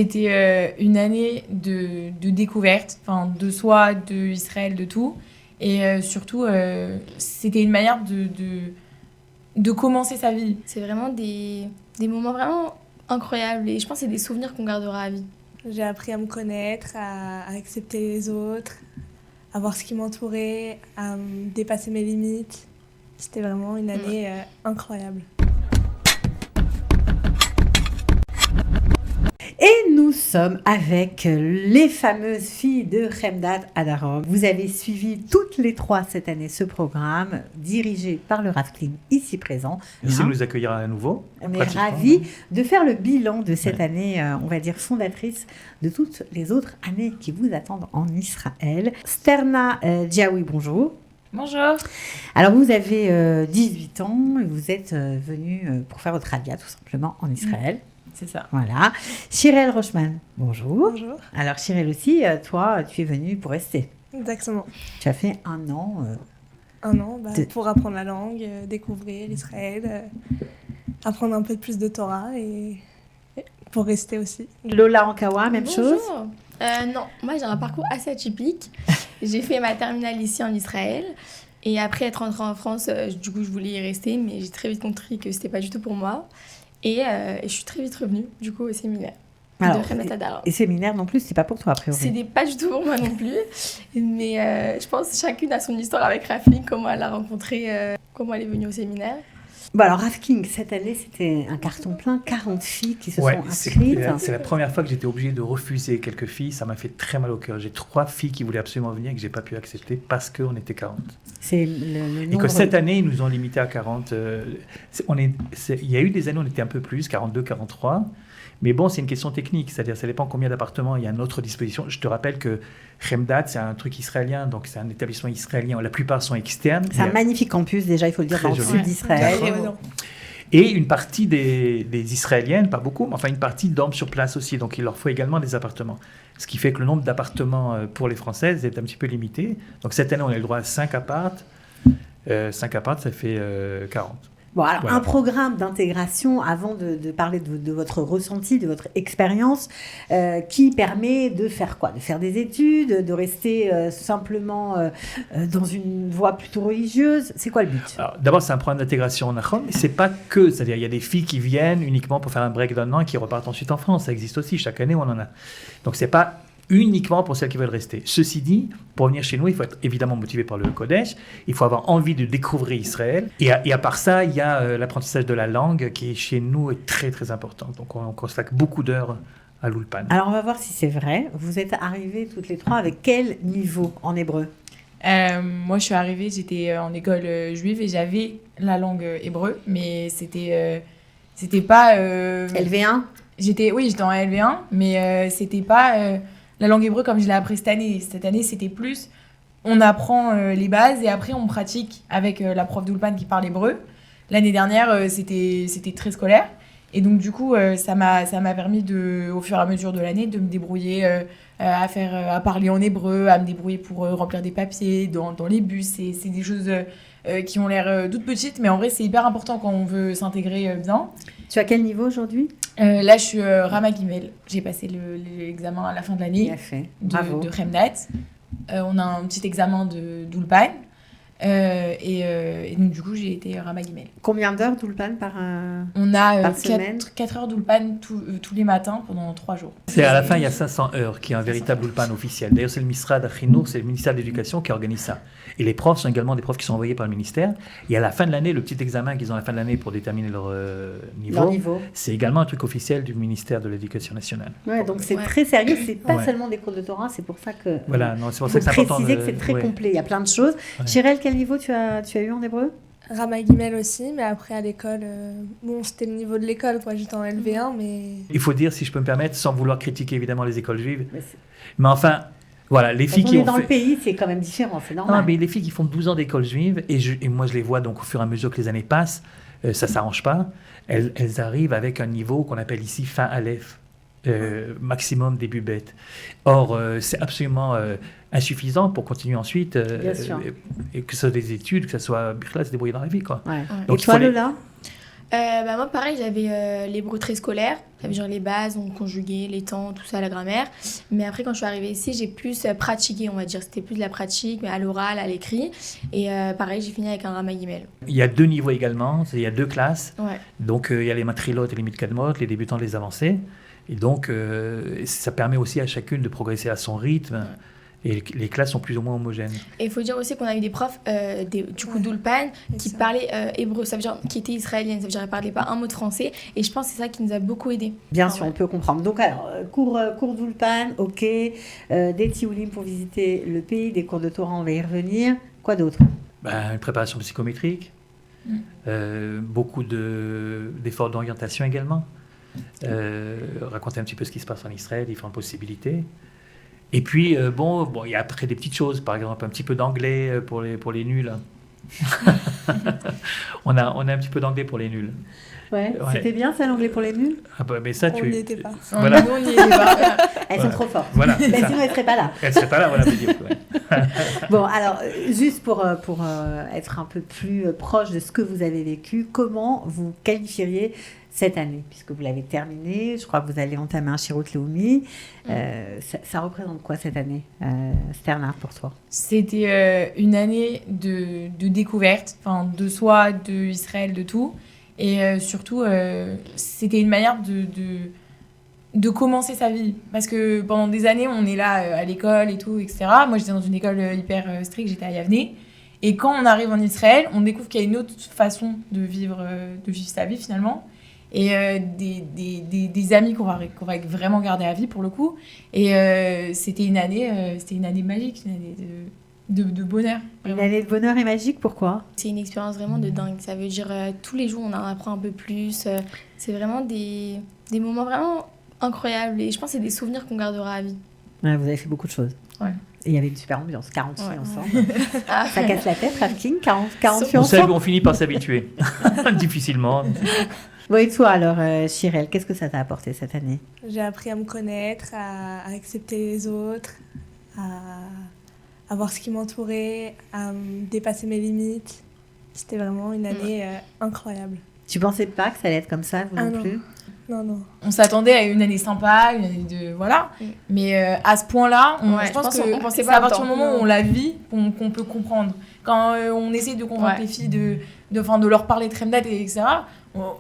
C'était une année de découverte, enfin, de soi, d'Israël, de tout. Et surtout, c'était une manière de commencer sa vie. C'est vraiment des moments vraiment incroyables. Et je pense que c'est des souvenirs qu'on gardera à vie. J'ai appris à me connaître, à accepter les autres, à voir ce qui m'entourait, à dépasser mes limites. C'était vraiment une année incroyable. Et nous sommes avec les fameuses filles de Chemdat Hadarom. Vous avez suivi toutes les trois cette année ce programme, dirigé par le Rav Kling, ici présent. Merci de nous accueillir à nouveau. On est ravis de faire le bilan de cette année, on va dire, fondatrice de toutes les autres années qui vous attendent en Israël. Sterna Djaoui, bonjour. Bonjour. Alors, vous avez 18 ans et vous êtes venue pour faire votre radia, tout simplement, en Israël. C'est ça. Voilà. Chirel Rochman, bonjour. Bonjour. Alors, Chirel aussi, toi, tu es venue pour rester. Exactement. Tu as fait un an. Pour apprendre la langue, découvrir l'Israël, apprendre un peu plus de Torah et pour rester aussi. Lola Ankawa, même chose. Bonjour. Non, moi j'ai un parcours assez atypique. J'ai fait ma terminale ici en Israël. Et après être rentrée en France, du coup je voulais y rester, mais j'ai très vite compris que c'était pas du tout pour moi. Et je suis très vite revenue, du coup, au séminaire. Alors, de Chemdat Hadarom. et séminaire non plus, c'est pas pour toi, a priori. C'était pas du tout pour moi non plus. Mais je pense que chacune a son histoire avec Rafling, comment elle l'a rencontrée, comment elle est venue au séminaire. Bon, alors, Rav King, cette année, c'était un carton plein, 40 filles qui se sont inscrites. C'est la première fois que j'étais obligé de refuser quelques filles. Ça m'a fait très mal au cœur. J'ai 3 filles qui voulaient absolument venir et que j'ai pas pu accepter parce qu'on était 40. C'est le nombre... Et que cette année, ils nous ont limité à 40. Il y a eu des années où on était un peu plus, 42, 43. Mais bon, c'est une question technique, c'est-à-dire ça dépend combien d'appartements il y a à notre disposition. Je te rappelle que Chemdat, c'est un truc israélien, donc c'est un établissement israélien. La plupart sont externes. C'est un magnifique campus, déjà, il faut le dire, dans le sud d'Israël. Et une partie des Israéliennes, pas beaucoup, mais enfin une partie dorment sur place aussi. Donc il leur faut également des appartements. Ce qui fait que le nombre d'appartements pour les Françaises est un petit peu limité. Donc cette année, on a le droit à 5 appartes. 5 appartes, ça fait 40. Bon, alors, voilà. Un programme d'intégration, avant de parler de votre ressenti, de votre expérience, qui permet de faire quoi ? De faire des études, de rester simplement dans une voie plutôt religieuse. C'est quoi le but ? Alors, d'abord, c'est un programme d'intégration en Achon, mais c'est pas que. C'est-à-dire, il y a des filles qui viennent uniquement pour faire un break d'un an et qui repartent ensuite en France. Ça existe aussi. Chaque année, on en a. Donc, c'est pas uniquement pour celles qui veulent rester. Ceci dit, pour venir chez nous, il faut être évidemment motivé par le Kodesh, il faut avoir envie de découvrir Israël, et à part ça, il y a l'apprentissage de la langue qui, chez nous, est très très important. Donc on consacre beaucoup d'heures à l'Ulpan. Alors on va voir si c'est vrai. Vous êtes arrivées toutes les trois avec quel niveau en hébreu ? Moi, je suis arrivée, j'étais en école juive et j'avais la langue hébreu, mais c'était pas... LV1 ? J'étais en LV1, mais c'était pas la langue hébreu comme je l'ai appris cette année. Cette année, c'était plus, on apprend les bases et après on pratique avec la prof d'Ulpan qui parle hébreu. L'année dernière, c'était très scolaire. Et donc, du coup, ça m'a permis, au fur et à mesure de l'année, de me débrouiller à parler en hébreu, à me débrouiller pour remplir des papiers dans les bus. C'est des choses qui ont l'air toutes petites, mais en vrai, c'est hyper important quand on veut s'intégrer bien. Tu as quel niveau aujourd'hui ? Là, je suis Rama Gimel. J'ai passé l'examen à la fin de l'année Bien fait. Bravo. de Chemdat. On a un petit examen d'Ulpan. Et donc, du coup, j'ai été Rama Gimel. Combien d'heures d'Ulpan par On a par semaine 4 heures d'Ulpan tous les matins pendant 3 jours. C'est à la fin, il y a 500 heures, qui est un véritable Ulpan officiel. D'ailleurs, c'est le Misrad Achinour, c'est le ministère de l'Éducation qui organise ça. Et les profs sont également des profs qui sont envoyés par le ministère. Et à la fin de l'année, le petit examen qu'ils ont à la fin de l'année pour déterminer leur niveau, c'est également un truc officiel du ministère de l'Éducation nationale. Ouais, donc c'est très sérieux, c'est pas seulement des cours de Torah, c'est pour ça que voilà, non, c'est pour ça que c'est important. Préciser que c'est très complet, il y a plein de choses. Chirel, quel niveau tu as eu en hébreu ? Rama Gimel aussi, mais après à l'école, c'était le niveau de l'école, quoi. J'étais en LV1, mais... Il faut dire, si je peux me permettre, sans vouloir critiquer évidemment les écoles juives, mais enfin... Voilà, les filles qui ont dans le pays, c'est quand même différent, c'est normal. Non, mais les filles qui font 12 ans d'école juive, et moi je les vois donc au fur et à mesure que les années passent, ça ne s'arrange pas, elles arrivent avec un niveau qu'on appelle ici fin Aleph, maximum début bête. Or, c'est absolument insuffisant pour continuer ensuite, et que ce soit des études, que ce soit Birkla, se débrouiller dans la vie. Quoi. Ouais. Donc, et toi, Lola ? Moi, pareil, j'avais l'hébreu très scolaire. J'avais genre les bases, donc conjugué, les temps, tout ça, la grammaire. Mais après, quand je suis arrivée ici, j'ai plus pratiqué, on va dire. C'était plus de la pratique, mais à l'oral, à l'écrit. Et pareil, j'ai fini avec un Rama Gimel. Il y a 2 niveaux également, il y a 2 classes. Ouais. Donc il y a les matrilotes et les mitkadmot, les débutants, les avancés. Et donc ça permet aussi à chacune de progresser à son rythme. Ouais. Et les classes sont plus ou moins homogènes. Et il faut dire aussi qu'on a eu des profs du coup d'Ulpan qui ça. parlaient hébreu, ça veut dire qui étaient israéliennes, ça veut dire qu'elles ne parlaient pas un mot de français. Et je pense que c'est ça qui nous a beaucoup aidés. Bien Ah sûr, ouais. on peut comprendre. Donc, alors, cours d'Ulpan, ok. Des tioulim pour visiter le pays, des cours de Torah, on va y revenir. Quoi d'autre? Une préparation psychométrique, beaucoup d'efforts d'orientation également. Raconter un petit peu ce qui se passe en Israël, différentes possibilités. Et puis, il y a après des petites choses, par exemple un petit peu d'anglais pour les nuls. on a un petit peu d'anglais pour les nuls. Ouais. Ouais. C'était bien ça, l'anglais pour les nuls? Ah mais ça, On n'y était pas. Voilà. Nous, on y est pas. Elles Voilà. sont trop fortes. Voilà, c'est Ben, ça. sinon, elles ne seraient pas là. Elle serait pas là, voilà, vidéo. Ouais. Bon, alors, juste pour être un peu plus proche de ce que vous avez vécu, comment vous qualifieriez cette année, puisque vous l'avez terminée, je crois que vous allez entamer un Shirut Leumi. Ça représente quoi cette année, Sternard, pour toi? C'était une année de découverte, enfin de soi, de Israël, de tout. Et surtout, c'était une manière de commencer sa vie. Parce que pendant des années, on est là à l'école et tout, etc. Moi, j'étais dans une école hyper stricte, j'étais à Yavne. Et quand on arrive en Israël, on découvre qu'il y a une autre façon de vivre sa vie finalement. Et des amis qu'on va vraiment garder à vie pour le coup. Et c'était une année magique, une année de bonheur. Une Vraiment. année de bonheur et magique, pourquoi? C'est une expérience vraiment de dingue. Ça veut dire tous les jours on en apprend un peu plus. C'est vraiment des moments vraiment incroyables. Et je pense que c'est des souvenirs qu'on gardera à vie. Ouais, vous avez fait beaucoup de choses. Ouais. Et il y avait une super ambiance, 40 filles Ouais. ensemble. Ça casse la tête, Rafking, 40 filles On ensemble. finit par s'habituer, difficilement. Bon, et toi alors, Chirel, qu'est-ce que ça t'a apporté cette année? J'ai appris à me connaître, à accepter les autres, à voir ce qui m'entourait, à dépasser mes limites. C'était vraiment une année incroyable. Tu pensais pas que ça allait être comme ça, vous Ah non non. plus? Non, non. On s'attendait à une année sympa, une année de... Voilà. Mm. Mais à ce point-là, Ouais, je pense je pense que qu'on pensait c'est pas à partir du autant. moment où on la vit qu'on peut comprendre. Quand on essaie de convaincre Ouais. les filles de leur parler de Tremdat, etc.,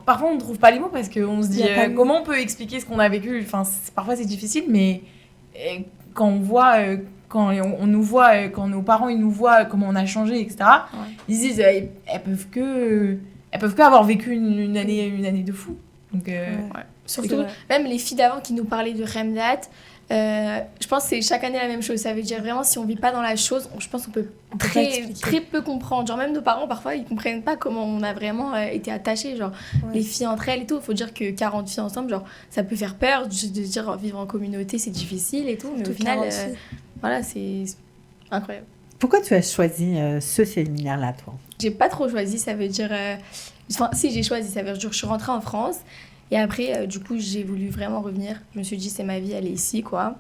parfois on ne trouve pas les mots parce qu'on se dit Y a pas de mots. comment on peut expliquer ce qu'on a vécu. Enfin, parfois c'est difficile, mais quand on voit... quand on nous voit, quand nos parents ils nous voient comment on a changé, etc., ils se disent elles peuvent que avoir vécu une année de fou. Donc, Ouais. Surtout, C'est vrai. même les filles d'avant qui nous parlaient de Remdat, je pense que c'est chaque année la même chose. Ça veut dire vraiment, si on vit pas dans la chose, je pense qu'on peut On peut pas très, expliquer. très peu comprendre. Genre, même nos parents, parfois, ils comprennent pas comment on a vraiment été attachés. Genre, Ouais. les filles entre elles et tout. Il faut dire que 40 filles ensemble, genre, ça peut faire peur de se dire vivre en communauté, c'est difficile et tout. Mais au Surtout final, 40 filles. voilà, c'est incroyable. Pourquoi tu as choisi ce séminaire-là, toi? J'ai pas trop choisi, ça veut dire. Enfin, si j'ai choisi, ça veut dire que je suis rentrée en France. Et après, du coup, j'ai voulu vraiment revenir. Je me suis dit, c'est ma vie, elle est ici, quoi.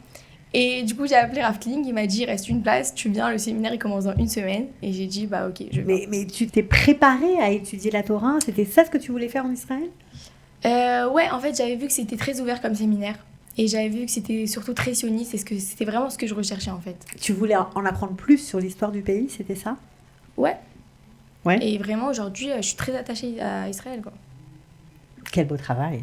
Et du coup, j'ai appelé Rav Kling, il m'a dit, il reste une place, tu viens, le séminaire, il commence dans une semaine. Et j'ai dit, bah ok, je viens. Mais tu t'es préparée à étudier la Torah? C'était ça ce que tu voulais faire en Israël? Ouais, en fait, j'avais vu que c'était très ouvert comme séminaire. Et j'avais vu que c'était surtout très sioniste. C'était vraiment ce que je recherchais, en fait. Tu voulais en apprendre plus sur l'histoire du pays, c'était ça? Ouais. Ouais. Et vraiment, aujourd'hui, je suis très attachée à Israël, quoi. Quel beau travail.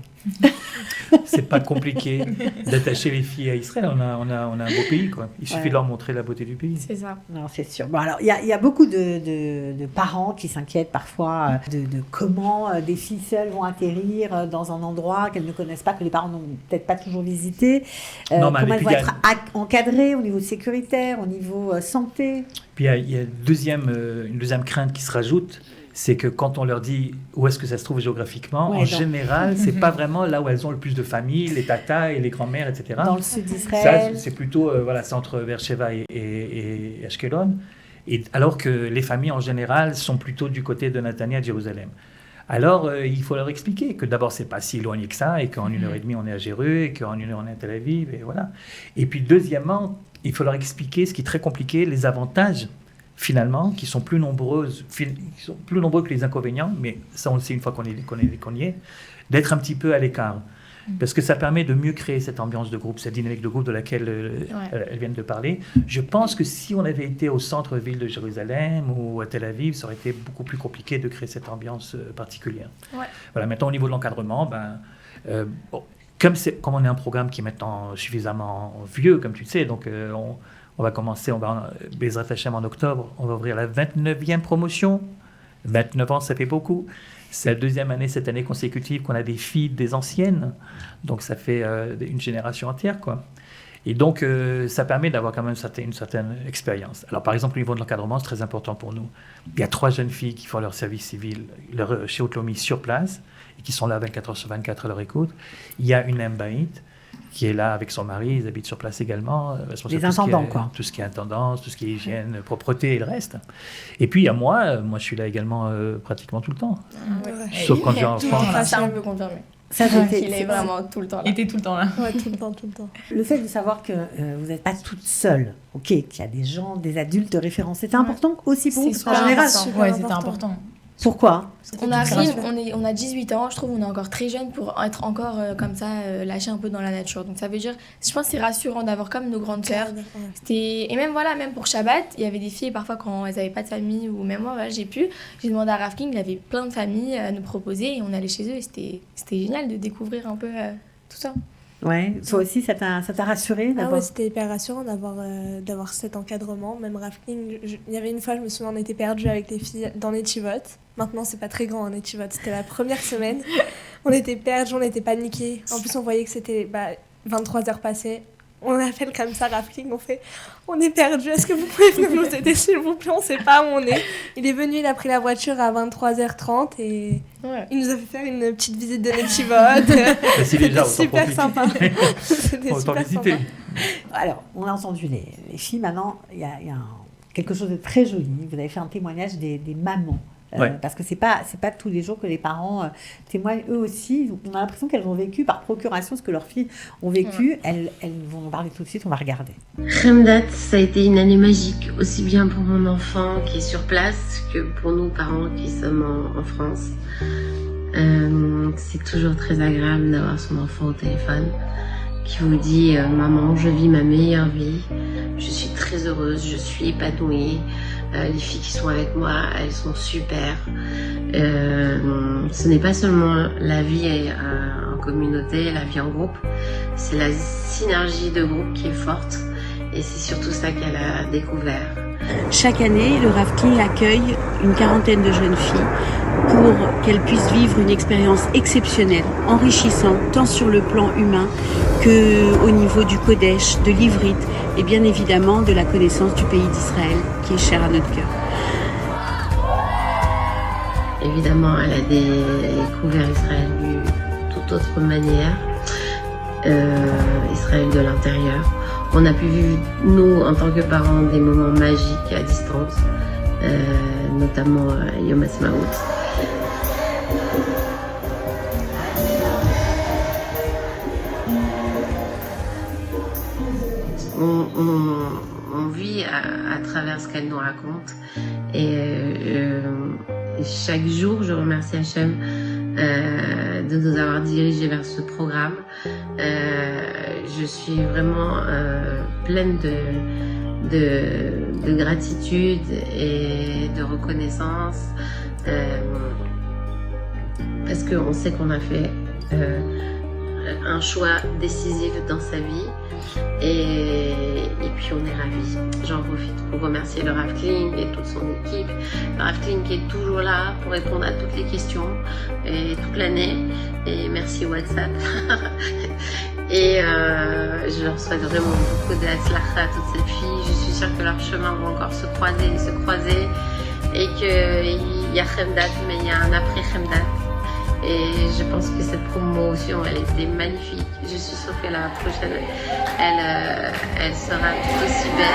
C'est pas compliqué d'attacher les filles à Israël. On a un beau pays, quoi. Il suffit Ouais. de leur montrer la beauté du pays. C'est ça. Non, c'est sûr. Bon, alors, il y a beaucoup de parents qui s'inquiètent parfois de comment des filles seules vont atterrir dans un endroit qu'elles ne connaissent pas, que les parents n'ont peut-être pas toujours visité. Non, mais Comment avec elles vont il y a- être encadrées au niveau sécuritaire, au niveau santé. Puis il y a une deuxième crainte qui se rajoute, c'est que quand on leur dit où est-ce que ça se trouve géographiquement, Ouais, en non. général, c'est pas vraiment là où elles ont le plus de familles, les tatas et les grands-mères, etc. Dans le sud Ça, d'Israël. c'est plutôt c'est entre Beersheba et Ashkelon. Et alors que les familles en général sont plutôt du côté de Netanya, de Jérusalem. Alors, il faut leur expliquer que d'abord, c'est pas si éloigné que ça, et qu'en 1h30, on est à Jérusalem, et qu'en 1 heure, on est à Tel Aviv, et voilà. Et puis, deuxièmement, il faut leur expliquer, ce qui est très compliqué, les avantages finalement, qui sont plus nombreux que les inconvénients, mais ça on le sait une fois qu'on y est, d'être un petit peu à l'écart. Parce que ça permet de mieux créer cette ambiance de groupe, cette dynamique de groupe de laquelle elles viennent de parler. Je pense que si on avait été au centre-ville de Jérusalem ou à Tel Aviv, ça aurait été beaucoup plus compliqué de créer cette ambiance particulière. Ouais. Voilà, maintenant au niveau de l'encadrement, comme on est un programme qui est maintenant suffisamment vieux, comme tu le sais, donc on va commencer, Bezrat Hashem en octobre, on va ouvrir la 29e promotion. 29 ans, ça fait beaucoup. C'est la deuxième année, cette année consécutive, qu'on a des filles des anciennes. Donc, ça fait une génération entière, quoi. Et donc, ça permet d'avoir quand même une certaine expérience. Alors, par exemple, au niveau de l'encadrement, c'est très important pour nous. Il y a 3 jeunes filles qui font leur service civil, leur chez Otlomi sur place, et qui sont là 24 heures sur 24 à leur écoute. Il y a une Mbaït qui est là avec son mari, ils habitent sur place également. Les intendants, quoi. Tout ce qui est intendance, tout ce qui est hygiène, propreté et le reste. Et puis, il y a moi je suis là également pratiquement tout le temps. Sauf quand je viens en France. Ça, on peut confirmer. Il est vraiment tout le temps là. Il était tout le temps là. Ouais, tout le temps. Le fait de savoir que vous n'êtes pas toute seule, qu'il y a des gens, des adultes référencés, c'était important aussi pour vous, en général. Ouais, c'était important. Pourquoi ? On arrive, on a 18 ans, je trouve on est encore très jeune pour être encore comme ça, lâché un peu dans la nature. Donc ça veut dire, je pense que c'est rassurant d'avoir comme nos grandes sœurs. Et même même pour Shabbat, il y avait des filles parfois quand elles n'avaient pas de famille, ou même moi, j'ai demandé à Rav King, il avait plein de familles à nous proposer et on allait chez eux et c'était génial de découvrir un peu tout ça. Ouais, toi aussi, ça t'a rassuré d'abord. Ouais, c'était hyper rassurant d'avoir cet encadrement. Même Rafting, il y avait une fois, je me souviens, on était perdus avec les filles dans Netivot. Maintenant, c'est pas très grand en Netivot. C'était la première semaine. On était perdus, on était paniqués. En plus, on voyait que c'était 23 heures passées. On appelle comme ça Rafting, on est perdus, est-ce que vous pouvez venir nous aider s'il vous plaît, on sait pas où on est. Il est venu, il a pris la voiture à 23h30 et il nous a fait faire une petite visite de Netivot. C'était super sympa. C'était super sympa. Alors, on a entendu les filles, maintenant il y a quelque chose de très joli. Vous avez fait un témoignage des mamans. Parce que c'est pas tous les jours que les parents témoignent eux aussi. On a l'impression qu'elles ont vécu par procuration ce que leurs filles ont vécu. Elles vont en parler tout de suite, on va regarder. Khemdat, ça a été une année magique, aussi bien pour mon enfant qui est sur place que pour nous parents qui sommes en France. C'est toujours très agréable d'avoir son enfant au téléphone qui vous dit maman, je vis ma meilleure vie, je suis très heureuse, je suis épanouie. Les filles qui sont avec moi, elles sont super. Ce n'est pas seulement la vie en communauté, la vie en groupe, c'est la synergie de groupe qui est forte et c'est surtout ça qu'elle a découvert. Chaque année, le Rav King accueille une quarantaine de jeunes filles pour qu'elles puissent vivre une expérience exceptionnelle, enrichissante, tant sur le plan humain qu'au niveau du Kodesh, de l'Ivrit et bien évidemment de la connaissance du pays d'Israël qui est cher à notre cœur. Évidemment, elle a découvert Israël d'une toute autre manière, Israël de l'intérieur. On a pu vivre, nous, en tant que parents, des moments magiques à distance, notamment Yom Ha'atzmaut. On vit à travers ce qu'elle nous raconte et chaque jour je remercie Hachem de nous avoir dirigés vers ce programme. Je suis vraiment pleine de gratitude et de reconnaissance parce qu'on sait qu'on a fait un choix décisif dans sa vie et puis on est ravis. J'en profite pour remercier le Rav Kling et toute son équipe. Le Rav Kling qui est toujours là pour répondre à toutes les questions et toute l'année. Et merci WhatsApp. Et je leur souhaite vraiment beaucoup d'Hatzlacha à toutes ces filles. Je suis sûre que leurs chemins vont encore se croiser et qu'il y a Khemdat, mais il y a un après Khemdat. Et je pense que cette promotion, elle était magnifique. Je suis sûre que la prochaine, elle sera tout aussi belle.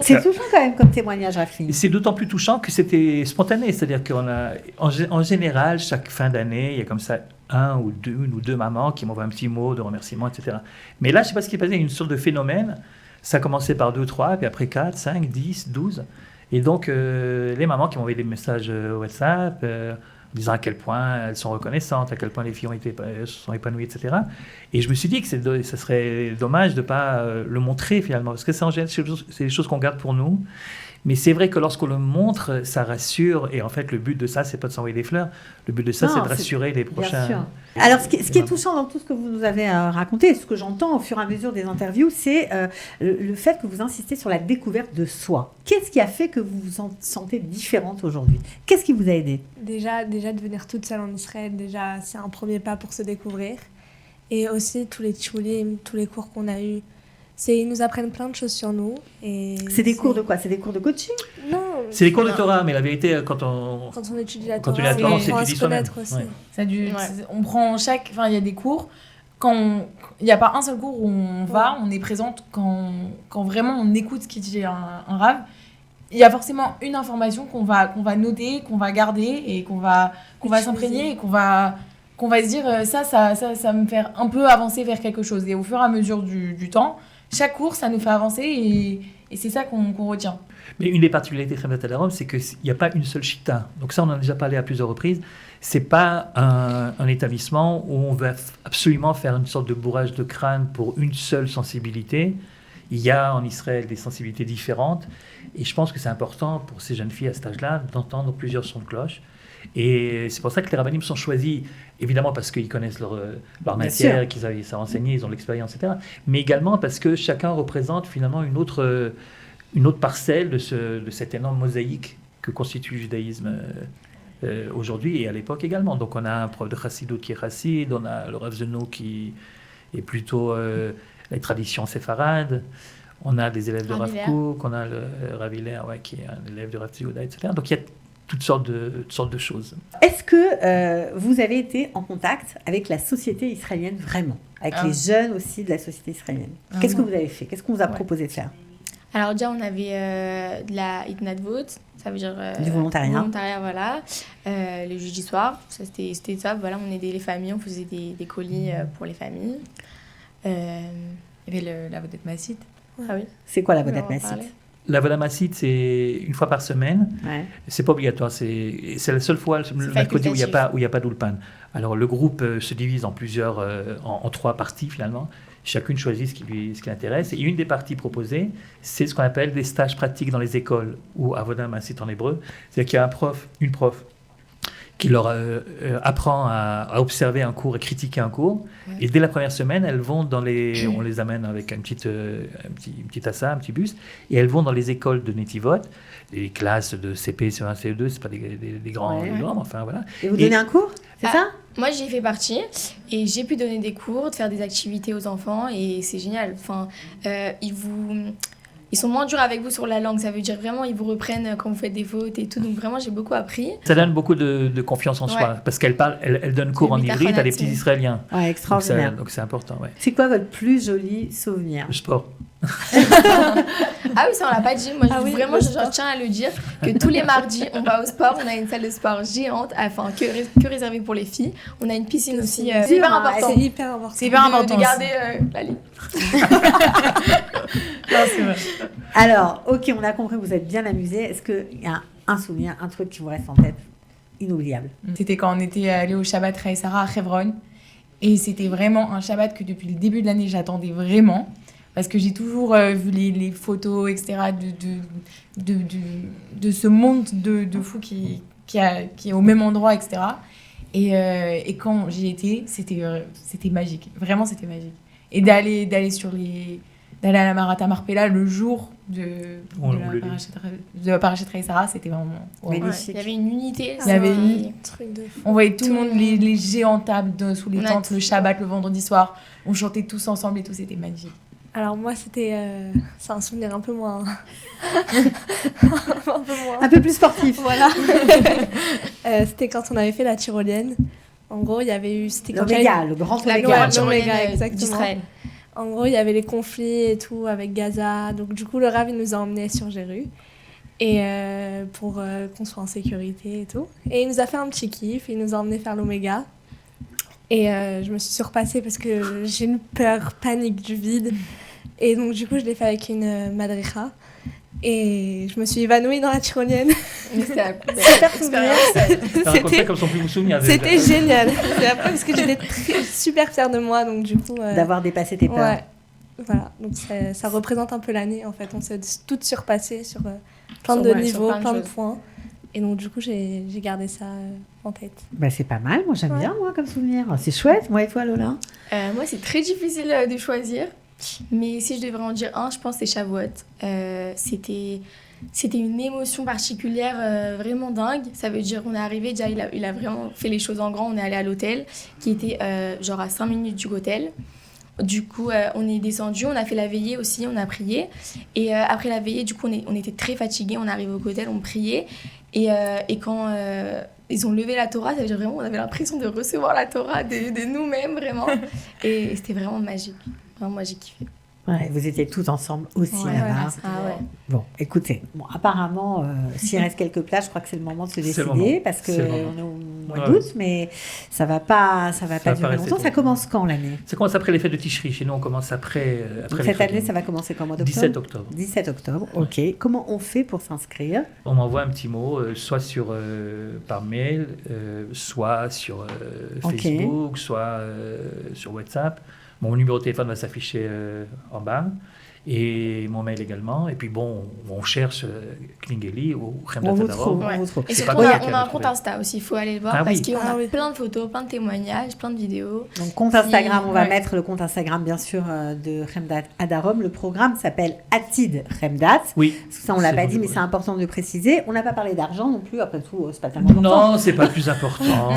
C'est touchant quand même comme témoignage, Rafli. C'est d'autant plus touchant que c'était spontané, c'est-à-dire en général, chaque fin d'année, il y a comme ça une ou deux mamans qui m'envoient un petit mot de remerciement, etc. Mais là, je ne sais pas ce qui est passé, il y a une sorte de phénomène. Ça a commencé par 2, 3, puis après 4, 5, 10, 12. Et donc, les mamans qui m'ont envoyé des messages WhatsApp, disant à quel point elles sont reconnaissantes, à quel point les filles se sont épanouies, etc. Et je me suis dit que ce serait dommage de ne pas le montrer finalement, parce que c'est des choses qu'on garde pour nous. Mais c'est vrai que lorsqu'on le montre, ça rassure. Et en fait, le but de ça, c'est pas de s'envoyer des fleurs. Le but de ça, c'est de rassurer les prochains. Bien sûr. Alors, ce qui est touchant dans tout ce que vous nous avez raconté, ce que j'entends au fur et à mesure des interviews, c'est le fait que vous insistez sur la découverte de soi. Qu'est-ce qui a fait que vous vous sentez différente aujourd'hui? Qu'est-ce qui vous a aidé? Déjà, de venir toute seule en Israël, déjà, c'est un premier pas pour se découvrir. Et aussi, tous les tchoulim, tous les cours qu'on a eus, ils nous apprennent plein de choses sur nous. Et c'est des cours de quoi? C'est des cours de coaching? Non. C'est des cours de Torah, mais la vérité, quand on étudie la Torah, on c'est apprend à se connaître aussi. Ouais. On prend il y a des cours, il n'y a pas un seul cours où on va, on est présente quand vraiment on écoute ce qu'il dit un rav. Il y a forcément une information qu'on va noter, qu'on va garder et qu'on va s'imprégner et qu'on va se dire ça me fait un peu avancer vers quelque chose. Et au fur et à mesure du temps, chaque cours, ça nous fait avancer et c'est ça qu'on retient. Mais une des particularités de Chemdat Addarom, c'est qu'il n'y a pas une seule chita. Donc ça, on en a déjà parlé à plusieurs reprises. Ce n'est pas un établissement où on va absolument faire une sorte de bourrage de crâne pour une seule sensibilité. Il y a en Israël des sensibilités différentes. Et je pense que c'est important pour ces jeunes filles à cet âge-là d'entendre plusieurs sons de cloche. Et c'est pour ça que les rabbinim sont choisis, évidemment parce qu'ils connaissent leur matière, qu'ils avaient ça renseigné, ils ont l'expérience, etc. Mais également parce que chacun représente finalement une autre parcelle de cette énorme mosaïque que constitue le judaïsme aujourd'hui et à l'époque également. Donc on a un prof de chassidut qui est chassid, on a le Rav Zeno qui est plutôt les traditions séfarades, on a des élèves de Rav Kook, on a le Rav Hiller qui est un élève de Rav Tzviuda, etc. Donc il y a toutes sortes de choses. Est-ce que vous avez été en contact avec la société israélienne vraiment? Avec les jeunes aussi de la société israélienne? Qu'est-ce que vous avez fait? Qu'est-ce qu'on vous a proposé de faire? Alors déjà, on avait de la Hitnadvut, ça veut dire... du volontariat. Volontariat, voilà. Le jeudi soir, c'était ça. Voilà, on aidait les familles, on faisait des colis pour les familles. Il y avait la Vodat Massit. Ah oui. C'est quoi la Vodat Massit? La Vodat Massit, c'est une fois par semaine. Ouais. C'est pas obligatoire. C'est la seule fois, le mercredi, où il n'y a pas d'ulpan. Alors, le groupe se divise en 3 parties, finalement. Chacune choisit ce qui l'intéresse. Et une des parties proposées, c'est ce qu'on appelle des stages pratiques dans les écoles, ou Avoda Massit en hébreu. C'est-à-dire qu'il y a une prof, qui leur apprend à observer un cours et critiquer un cours. Ouais. Et dès la première semaine, elles vont on les amène avec un petit assa, un petit bus, et elles vont dans les écoles de Netivot, les classes de CP, CE1, CE2, c'est pas des grands, enfin voilà. Et vous donnez un cours, c'est ça? Moi, j'y ai fait partie et j'ai pu donner des cours, de faire des activités aux enfants et c'est génial. Enfin, ils sont moins durs avec vous sur la langue, ça veut dire vraiment ils vous reprennent quand vous faites des fautes et tout. Donc vraiment, j'ai beaucoup appris. Ça donne beaucoup de confiance en soi parce qu'elle donne cours en hybride à des petits Israéliens. Ouais, extraordinaire. Donc c'est important. Ouais. C'est quoi votre plus joli souvenir? Le sport. Ah oui, ça on l'a pas dit. Moi, vraiment, je tiens à le dire que tous les mardis, on va au sport. On a une salle de sport géante, que réservée pour les filles. On a une piscine aussi. C'est hyper important. C'est hyper important. C'est hyper important de garder la ligne. Non, c'est vrai. Alors, ok, on a compris, vous êtes bien amusés. Est-ce qu'il y a un souvenir, un truc qui vous reste en tête, inoubliable? C'était quand on était allé au Shabbat Raï Sarah à Hebron. Et c'était vraiment un Shabbat que depuis le début de l'année, j'attendais vraiment. Parce que j'ai toujours vu les photos, etc., de ce monde de fous qui est au même endroit, etc. Et quand j'y étais, c'était magique. Vraiment, c'était magique. Et d'aller à la Marat Marpella le jour de Parashat Raï Sarah, c'était vraiment magnifique. Il y avait une unité. Il y avait truc de fou. On voyait tout le monde, les géants tables sous les tentes, le Shabbat, le vendredi soir. On chantait tous ensemble et tout, c'était magnifique. Alors moi, c'est un souvenir un peu moins... un peu plus sportif. Voilà. C'était quand on avait fait la tyrolienne. En gros, il y avait eu... Le grand Oméga, exactement. d'Israël. En gros, il y avait les conflits et tout avec Gaza. Donc, du coup, le Rav, il nous a emmenés sur Jéru. Et pour qu'on soit en sécurité et tout. Et il nous a fait un petit kiff. Il nous a emmenés faire l'Oméga. Et je me suis surpassée parce que j'ai une peur panique du vide. Et donc, du coup, je l'ai fait avec une madricha. Et je me suis évanouie dans la tyrolienne. Mais c'était la Super souvenir. Raconte-ça comme son plus souvenir. C'était génial. C'est après parce que j'étais super fière de moi. Donc, du coup. D'avoir dépassé tes peurs. Ouais. Voilà. Donc, ça représente un peu l'année. En fait, on s'est toutes surpassées sur plein de niveaux, plein de points. Et donc, du coup, j'ai gardé ça en tête. Bah, c'est pas mal. Moi, j'aime bien, moi, comme souvenir. C'est chouette. Moi et toi, Lola? Moi, c'est très difficile de choisir. Mais si je devrais en dire un, je pense que c'est Shavuot. C'était une émotion particulière vraiment dingue. Ça veut dire qu'on est arrivé, déjà il a vraiment fait les choses en grand. On est allé à l'hôtel qui était genre à 5 minutes du hôtel. Du coup, on est descendu, on a fait la veillée aussi, on a prié. Et après la veillée, du coup, on était très fatigués. On est arrivé au hôtel, on priait. Et quand ils ont levé la Torah, ça veut dire vraiment, on avait l'impression de recevoir la Torah de nous-mêmes, vraiment. Et c'était vraiment magique. Vraiment, moi, j'ai kiffé. Ouais, vous étiez tous ensemble aussi là-bas. Bon, écoutez, apparemment, s'il reste quelques places, je crois que c'est le moment de se décider parce qu'on est au mois d'août, mais ça va pas durer longtemps. Ça commence quand l'année? Ça commence après les fêtes de Tishri. Chez nous, on commence après cette année, ça va commencer quand, mois d'octobre? 17 octobre. 17 octobre, ok. Comment on fait pour s'inscrire? On m'envoie un petit mot, soit par mail, soit sur Facebook, soit sur WhatsApp. Mon numéro de téléphone va s'afficher en bas, et mon mail également. Et puis bon, on cherche Klingeli ou Chemdat Adarom. On vous trouve. Et surtout, on a un compte Insta aussi, il faut aller le voir parce qu'on a plein de photos, plein de témoignages, plein de vidéos. Donc compte Instagram, on va mettre le compte Instagram bien sûr de Chemdat Adarom. Le programme s'appelle Atid Chemdat. Oui. Ça on l'a pas dit, mais c'est important de le préciser. On n'a pas parlé d'argent non plus, après tout, c'est pas tellement important. Non, c'est pas le plus important.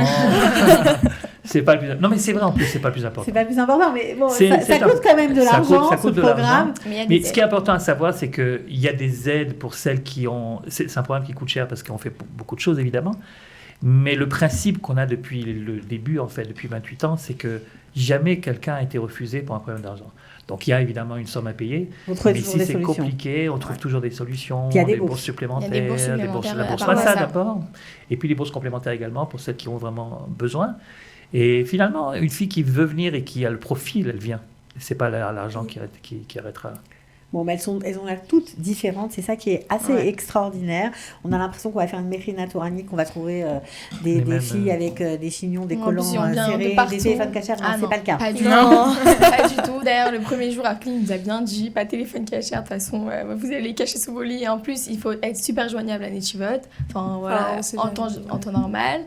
C'est pas le plus... Non, mais c'est vrai en plus, c'est pas le plus important. C'est pas le plus important, mais bon, ça coûte quand même de l'argent, ce programme. Mais ce qui est important à savoir, c'est qu'il y a des aides pour celles qui ont... C'est un programme qui coûte cher parce qu'on fait beaucoup de choses, évidemment. Mais le principe qu'on a depuis le début, en fait, depuis 28 ans, c'est que jamais quelqu'un a été refusé pour un problème d'argent. Donc il y a évidemment une somme à payer. Mais si c'est compliqué, on trouve toujours des solutions, des bourses supplémentaires, la bourse Massa d'abord, et puis les bourses complémentaires également pour celles qui ont vraiment besoin. Et finalement, une fille qui veut venir et qui a le profil, elle vient. C'est pas l'argent qui arrêtera. Bon, mais elles ont l'air toutes différentes. C'est ça qui est assez extraordinaire. On a l'impression qu'on va faire une Mérina Tourani, qu'on va trouver des filles avec des chignons, des collants serrés, des téléphone cachers. Non, c'est pas le cas. Pas du tout. Pas du tout. D'ailleurs, le premier jour, Apli nous a bien dit, pas de téléphone cachère. De toute façon, vous allez les cacher sous vos lits. Et en plus, il faut être super joignable à Netivot. Enfin, voilà, en temps normal.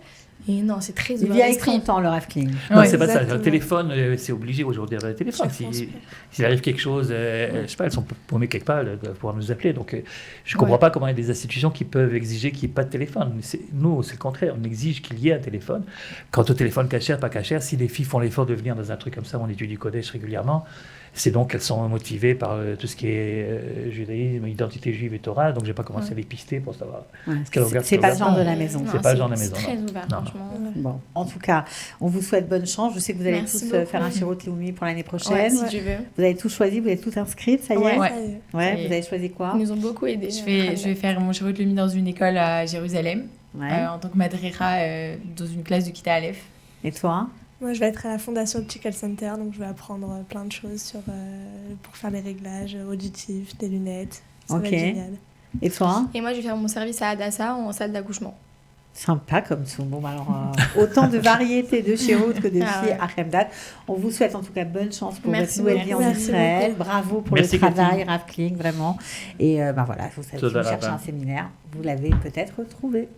Et non, c'est très ouvert. Il vient avec son temps, le Rafkling. Non, c'est pas ça. Le téléphone, c'est obligé aujourd'hui d'avoir le téléphone. S'il arrive quelque chose, je sais pas, elles sont paumées quelque part, elles doivent pouvoir nous appeler. Donc, je ne comprends pas comment il y a des institutions qui peuvent exiger qu'il n'y ait pas de téléphone. Nous, c'est le contraire. On exige qu'il y ait un téléphone. Quant au téléphone cachère, pas cachère, si les filles font l'effort de venir dans un truc comme ça, on étudie Kodesh régulièrement, c'est donc qu'elles sont motivées par tout ce qui est judaïsme, identité juive et Torah. Donc, je n'ai pas commencé à les pister pour savoir ce qu'elles regardent. C'est pas le genre de la maison. C'est pas le genre de la maison. C'est très ouvert, franchement. Bon, en tout cas, on vous souhaite bonne chance. Je sais que vous allez tous faire un Shirot Leumi pour l'année prochaine. Si tu veux. Vous avez tout choisi, vous êtes toutes inscrites, ça y est? Ouais. Vous avez choisi quoi? Ils nous ont beaucoup aidés. Je vais faire mon Shirot Leumi dans une école à Jérusalem, en tant que madricha dans une classe de Kita Aleph. Et toi? Moi, je vais être à la fondation Chical Center, donc je vais apprendre plein de choses pour faire des réglages auditifs, des lunettes. Ça va être génial. Et toi? Et moi, je vais faire mon service à Hadassah en salle d'accouchement. Sympa comme tout. Bon, alors, autant de variétés de Shirot que de filles à Chemdat. On vous souhaite en tout cas bonne chance pour votre nouvelle vie en Israël. Bravo pour le travail, Rav Kling, vraiment. Et voilà, vous savez, si vous cherchez un séminaire, vous l'avez peut-être trouvé.